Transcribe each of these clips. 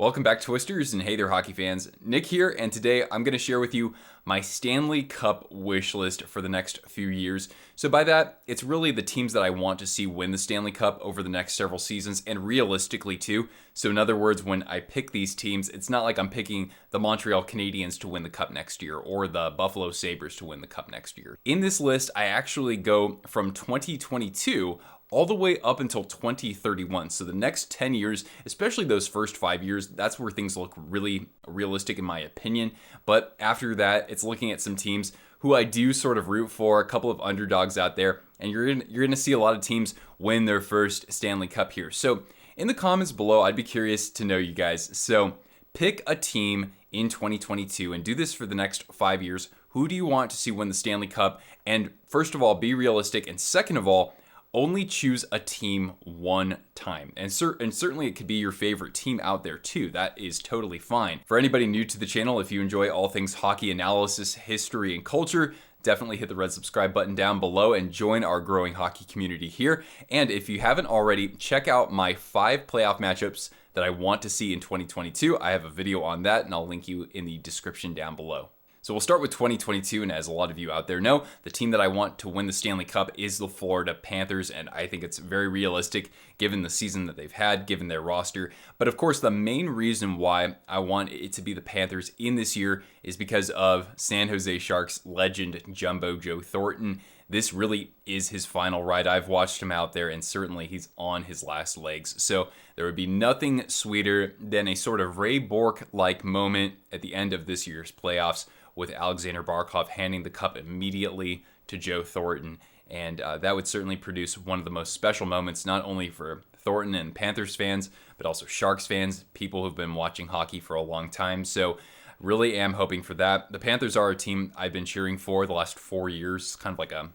Welcome back, Twisters, and hey there, hockey fans. Nick here, and today I'm going to share with you my Stanley Cup wish list for the next few years. So by that, it's really the teams that I want to see win the Stanley Cup over the next several seasons, and realistically too. So in other words, when I pick these teams, it's not like I'm picking the Montreal Canadiens to win the Cup next year or the Buffalo Sabres to win the Cup next year. In this list, I actually go from 2022 all the way up until 2031. So the next 10 years, especially those first 5 years, that's where things look really realistic in my opinion. But after that, it's looking at some teams who I do sort of root for, a couple of underdogs out there, and you're gonna see a lot of teams win their first Stanley Cup here. So in the comments below, I'd be curious to know you guys. So pick a team in 2022 and do this for the next 5 years. Who do you want to see win the Stanley Cup? And first of all, be realistic. And second of all, only choose a team one time. And certainly it could be your favorite team out there too. That is totally fine. For anybody new to the channel, if you enjoy all things hockey analysis, history, and culture, definitely hit the red subscribe button down below and join our growing hockey community here. And if you haven't already, check out my 5 playoff matchups that I want to see in 2022. I have a video on that, and I'll link you in the description down below. So we'll start with 2022, and as a lot of you out there know, the team that I want to win the Stanley Cup is the Florida Panthers, and I think it's very realistic given the season that they've had, given their roster. But of course, the main reason why I want it to be the Panthers in this year is because of San Jose Sharks legend Jumbo Joe Thornton. This really is his final ride. I've watched him out there, and certainly he's on his last legs. So there would be nothing sweeter than a sort of Ray Bourque-like moment at the end of this year's playoffs, with Alexander Barkov handing the cup immediately to Joe Thornton. And that would certainly produce one of the most special moments, not only for Thornton and Panthers fans, but also Sharks fans, people who've been watching hockey for a long time. So really am hoping for that. The Panthers are a team I've been cheering for the last 4 years, kind of like a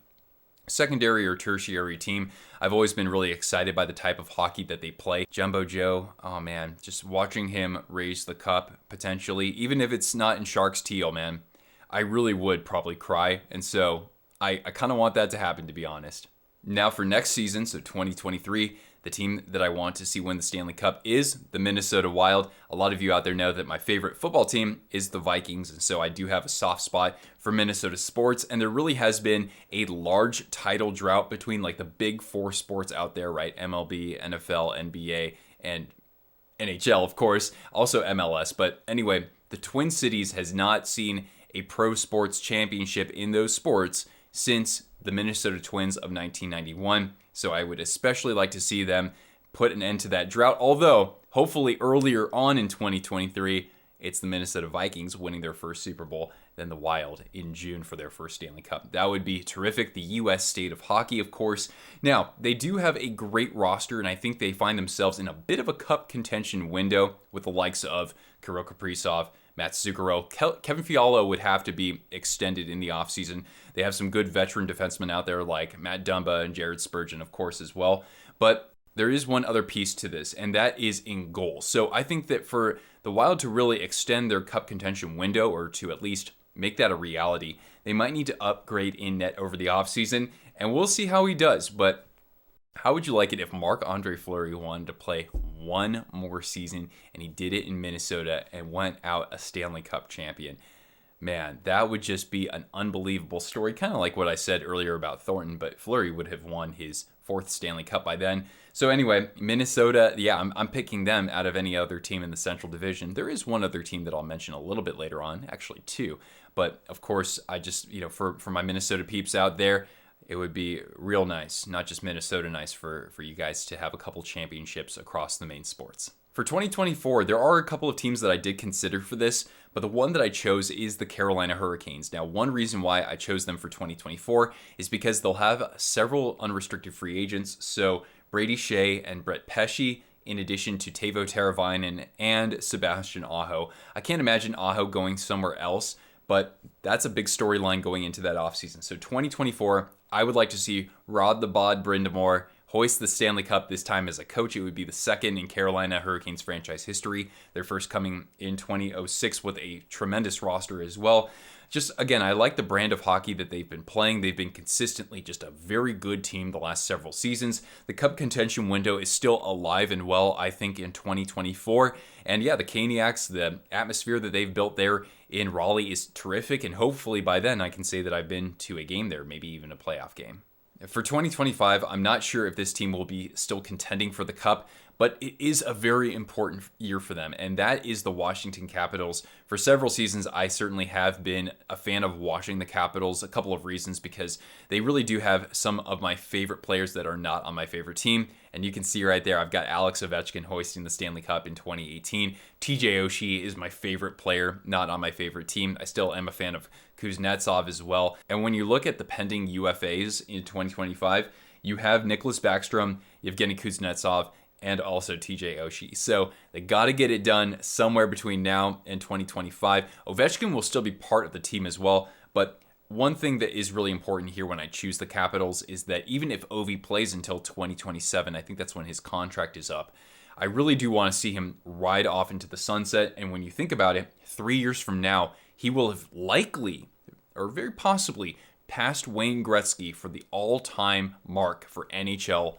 secondary or tertiary team. I've always been really excited by the type of hockey that they play. Jumbo Joe, oh man, just watching him raise the cup potentially, even if it's not in Sharks teal, man, I really would probably cry. And so I kind of want that to happen, to be honest. Now for next season, so 2023, the team that I want to see win the Stanley Cup is the Minnesota Wild. A lot of you out there know that my favorite football team is the Vikings, and so I do have a soft spot for Minnesota sports, and there really has been a large title drought between like the big 4 sports out there, right? MLB, NFL, NBA, and NHL, of course, also MLS. But anyway, the Twin Cities has not seen a pro sports championship in those sports since the Minnesota Twins of 1991. So I would especially like to see them put an end to that drought. Although, hopefully earlier on in 2023, it's the Minnesota Vikings winning their first Super Bowl, then the Wild in June for their first Stanley Cup. That would be terrific. The U.S. state of hockey, of course. Now, they do have a great roster, and I think they find themselves in a bit of a cup contention window with the likes of Kirill Kaprizov, Matt Zuccarello. Kevin Fiala would have to be extended in the offseason. They have some good veteran defensemen out there like Matt Dumba and Jared Spurgeon, of course, as well. But there is one other piece to this, and that is in goal. So I think that for the Wild to really extend their cup contention window, or to at least make that a reality, they might need to upgrade in net over the offseason, and we'll see how he does. But how would you like it if Marc-Andre Fleury wanted to play one more season and he did it in Minnesota and went out a Stanley Cup champion? Man, that would just be an unbelievable story. Kind of like what I said earlier about Thornton, but Fleury would have won his 4th Stanley Cup by then. So anyway, Minnesota, yeah, I'm picking them out of any other team in the Central Division. There is one other team that I'll mention a little bit later on, actually 2. But of course, I just, for my Minnesota peeps out there, it would be real nice, not just Minnesota nice, for you guys to have a couple championships across the main sports. For 2024, there are a couple of teams that I did consider for this, but the one that I chose is the Carolina Hurricanes. Now, one reason why I chose them for 2024 is because they'll have several unrestricted free agents, so Brady Shea and Brett Pesce, in addition to Teuvo Teravainen and Sebastian Aho. I can't imagine Aho going somewhere else, but that's a big storyline going into that offseason. So 2024, I would like to see Rod the Bod Brind'Amour hoist the Stanley Cup, this time as a coach. It would be the second in Carolina Hurricanes franchise history. Their first coming in 2006 with a tremendous roster as well. Just, again, I like the brand of hockey that they've been playing. They've been consistently just a very good team the last several seasons. The Cup contention window is still alive and well, I think, in 2024. And yeah, the Caniacs, the atmosphere that they've built there in Raleigh is terrific. And hopefully by then I can say that I've been to a game there, maybe even a playoff game. For 2025, I'm not sure if this team will be still contending for the Cup, but it is a very important year for them, and that is the Washington Capitals. For several seasons, I certainly have been a fan of watching the Capitals. A couple of reasons, because they really do have some of my favorite players that are not on my favorite team, and you can see right there, I've got Alex Ovechkin hoisting the Stanley Cup in 2018. TJ Oshie is my favorite player, not on my favorite team. I still am a fan of Kuznetsov as well. And when you look at the pending UFAs in 2025, you have Nicholas Backstrom, Yevgeny Kuznetsov, and also TJ Oshie. So they got to get it done somewhere between now and 2025. Ovechkin will still be part of the team as well, but one thing that is really important here when I choose the Capitals is that even if Ovi plays until 2027, I think that's when his contract is up, I really do want to see him ride off into the sunset. And when you think about it, 3 years from now, he will have likely, or very possibly, passed Wayne Gretzky for the all-time mark for NHL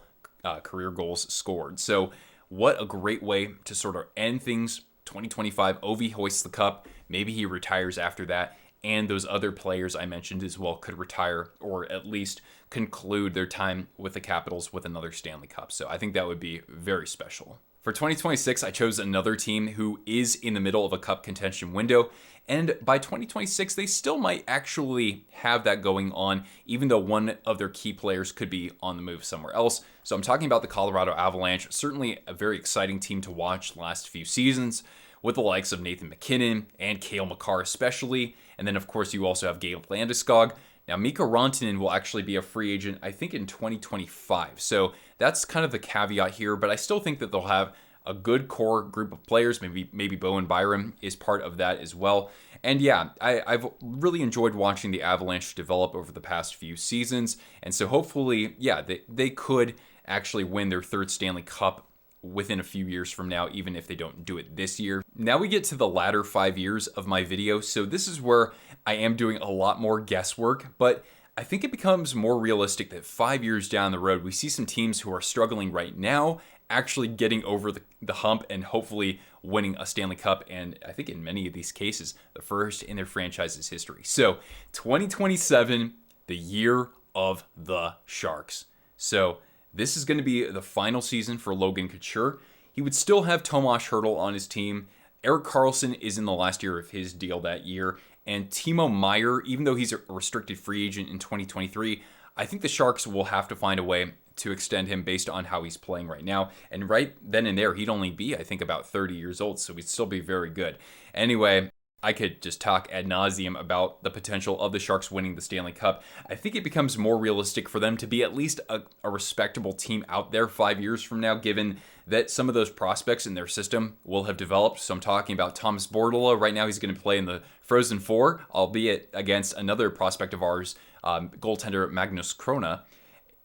career goals scored. So what a great way to sort of end things. 2025, Ovi hoists the cup. Maybe he retires after that. And those other players I mentioned as well could retire, or at least conclude their time with the Capitals with another Stanley Cup. So I think that would be very special. For 2026, I chose another team who is in the middle of a cup contention window. And by 2026, they still might actually have that going on, even though one of their key players could be on the move somewhere else. So I'm talking about the Colorado Avalanche. Certainly a very exciting team to watch the last few seasons, with the likes of Nathan MacKinnon and Cale Makar especially. And then, of course, you also have Gabe Landeskog. Now, Mikko Rantanen will actually be a free agent, I think, in 2025. So that's kind of the caveat here, but I still think that they'll have a good core group of players. Maybe Bowen Byram is part of that as well. And yeah, I've really enjoyed watching the Avalanche develop over the past few seasons. And so hopefully, yeah, they could actually win their third Stanley Cup within a few years from now, even if they don't do it this year. Now we get to the latter 5 years of my video. So this is where I am doing a lot more guesswork, but I think it becomes more realistic that 5 years down the road, we see some teams who are struggling right now actually getting over the hump and hopefully winning a Stanley Cup, and I think in many of these cases, the first in their franchise's history. So 2027, the year of the Sharks. So this is going to be the final season for Logan Couture. He would still have Tomas Hertl on his team. Erik Karlsson is in the last year of his deal that year. And Timo Meier, even though he's a restricted free agent in 2023, I think the Sharks will have to find a way to extend him based on how he's playing right now. And right then and there, he'd only be, I think, about 30 years old, so he'd still be very good. Anyway, I could just talk ad nauseum about the potential of the Sharks winning the Stanley Cup. I think it becomes more realistic for them to be at least a respectable team out there 5 years from now, given that some of those prospects in their system will have developed. So I'm talking about Thomas Bordala. Right now he's going to play in the Frozen Four, albeit against another prospect of ours, goaltender Magnus Krona.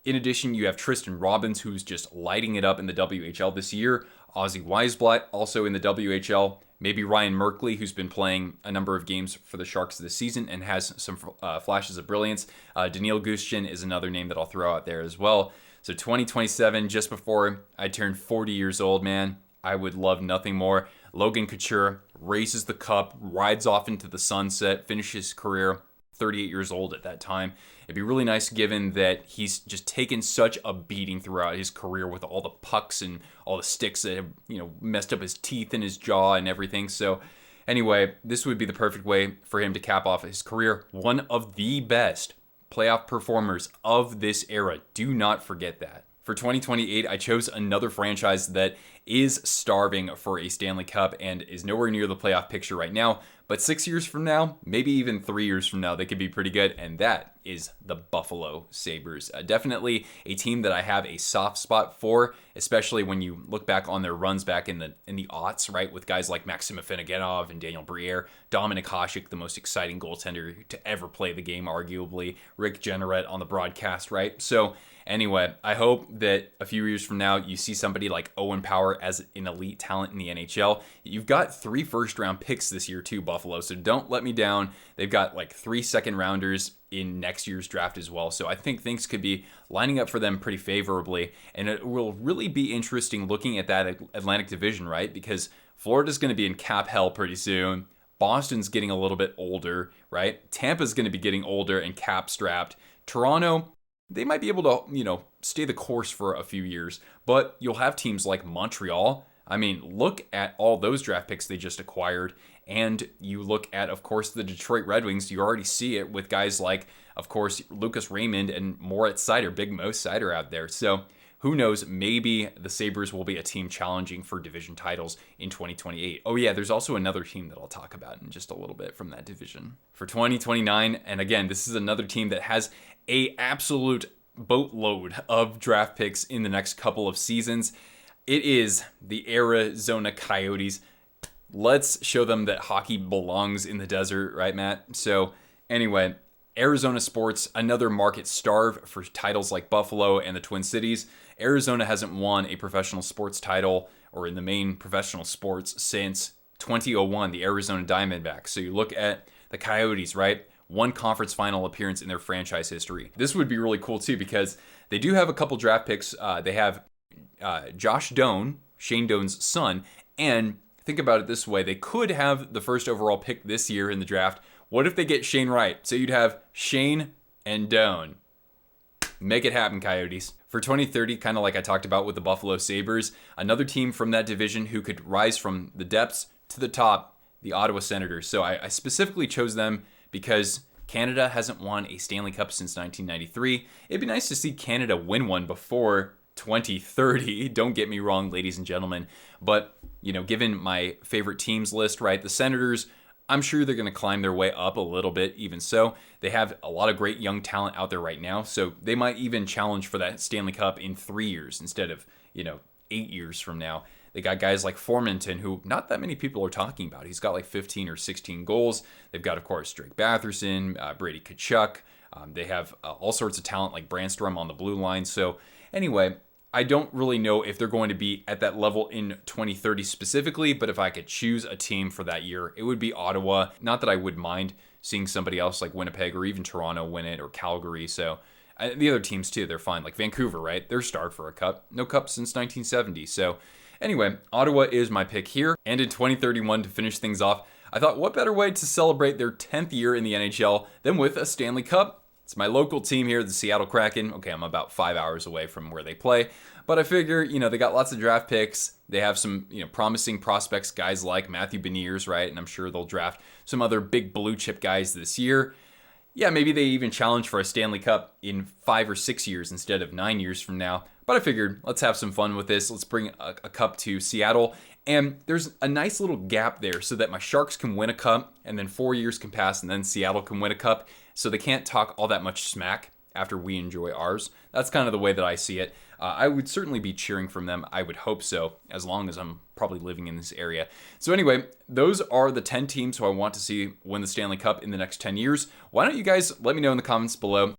In addition, you have Tristan Robbins, who's just lighting it up in the WHL this year. Ozzy Weisblatt, also in the WHL. Maybe Ryan Merkley, who's been playing a number of games for the Sharks this season and has some flashes of brilliance. Daniil Gushchin is another name that I'll throw out there as well. So 2027, just before I turn 40 years old, man, I would love nothing more. Logan Couture races the cup, rides off into the sunset, finishes his career 38 years old at that time. It'd be really nice given that he's just taken such a beating throughout his career with all the pucks and all the sticks that have, messed up his teeth and his jaw and everything. So anyway, this would be the perfect way for him to cap off his career. One of the best playoff performers of this era. Do not forget that. For 2028, I chose another franchise that is starving for a Stanley Cup and is nowhere near the playoff picture right now. But 6 years from now, maybe even 3 years from now, they could be pretty good. And that is the Buffalo Sabres. Definitely a team that I have a soft spot for, especially when you look back on their runs back in the aughts, right? With guys like Maxim Afinogenov and Daniel Briere, Dominik Hasek, the most exciting goaltender to ever play the game, arguably, Rick Jeanneret on the broadcast, right? So anyway, I hope that a few years from now, you see somebody like Owen Power as an elite talent in the NHL. You've got 3 first-round picks this year too, Buffalo, so don't let me down. They've got like 3 second-rounders in next year's draft as well, so I think things could be lining up for them pretty favorably, and it will really be interesting looking at that Atlantic Division, right? Because Florida's going to be in cap hell pretty soon. Boston's getting a little bit older, right? Tampa's going to be getting older and cap strapped. Toronto, they might be able to, stay the course for a few years, but you'll have teams like Montreal. I mean, look at all those draft picks they just acquired, and you look at, of course, the Detroit Red Wings. You already see it with guys like, of course, Lucas Raymond and Moritz Seider, Big Mo Seider out there. So who knows, maybe the Sabres will be a team challenging for division titles in 2028. Oh yeah, there's also another team that I'll talk about in just a little bit from that division. For 2029, and again, this is another team that has a absolute boatload of draft picks in the next couple of seasons. It is the Arizona Coyotes. Let's show them that hockey belongs in the desert, right, Matt? So anyway, Arizona sports, another market starved for titles like Buffalo and the Twin Cities. Arizona hasn't won a professional sports title or in the main professional sports since 2001, the Arizona Diamondbacks. So you look at the Coyotes, right? One conference final appearance in their franchise history. This would be really cool too because they do have a couple draft picks. They have Josh Doan, Shane Doan's son, and think about it this way. They could have the first overall pick this year in the draft. What if they get Shane Wright? So you'd have Shane and Doan. Make it happen, Coyotes. For 2030, kind of like I talked about with the Buffalo Sabres, another team from that division who could rise from the depths to the top, the Ottawa Senators. So I specifically chose them because Canada hasn't won a Stanley Cup since 1993. It'd be nice to see Canada win one before 2030. Don't get me wrong, ladies and gentlemen. But, given my favorite teams list, right, the Senators, I'm sure they're going to climb their way up a little bit. Even so, they have a lot of great young talent out there right now. So they might even challenge for that Stanley Cup in 3 years instead of, 8 years from now. They got guys like Formanton, who not that many people are talking about. He's got like 15 or 16 goals. They've got, of course, Drake Batherson, Brady Tkachuk. They have all sorts of talent like Brandstrom on the blue line. So anyway, I don't really know if they're going to be at that level in 2030 specifically, but if I could choose a team for that year, it would be Ottawa. Not that I would mind seeing somebody else like Winnipeg or even Toronto win it or Calgary. So the other teams too, they're fine. Like Vancouver, right? They're starved for a cup. No cup since 1970. So anyway, Ottawa is my pick here. And in 2031, to finish things off, I thought what better way to celebrate their 10th year in the NHL than with a Stanley Cup? It's my local team here, the Seattle Kraken. Okay, I'm about 5 hours away from where they play. But I figure, they got lots of draft picks. They have some, promising prospects, guys like Matthew Beniers, right? And I'm sure they'll draft some other big blue chip guys this year. Yeah, maybe they even challenge for a Stanley Cup in 5 or 6 years instead of 9 years from now. But I figured, let's have some fun with this. Let's bring a cup to Seattle. And there's a nice little gap there so that my Sharks can win a cup, and then 4 years can pass, and then Seattle can win a cup. So they can't talk all that much smack after we enjoy ours. That's kind of the way that I see it. I would certainly be cheering from them. I would hope so, as long as I'm probably living in this area. So anyway, those are the 10 teams who I want to see win the Stanley Cup in the next 10 years. Why don't you guys let me know in the comments below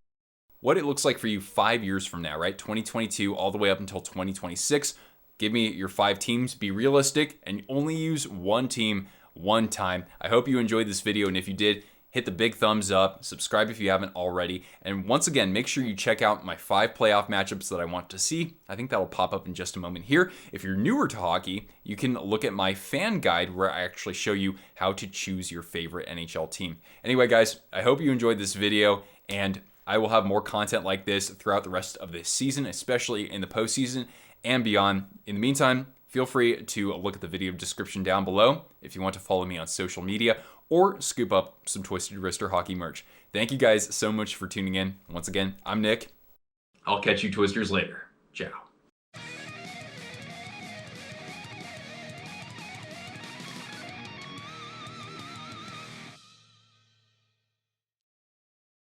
what it looks like for you 5 years from now, right? 2022 all the way up until 2026. Give me your 5 teams. Be realistic and only use one team one time. I hope you enjoyed this video, and if you did, hit the big thumbs up, subscribe if you haven't already, and once again, make sure you check out my 5 playoff matchups that I want to see. I think that'll pop up in just a moment here. If you're newer to hockey, you can look at my fan guide where I actually show you how to choose your favorite NHL team. Anyway, guys, I hope you enjoyed this video, and I will have more content like this throughout the rest of this season, especially in the postseason and beyond. In the meantime, feel free to look at the video description down below if you want to follow me on social media or scoop up some Twisted Wrister hockey merch. Thank you guys so much for tuning in. Once again, I'm Nick. I'll catch you Twisters later. Ciao.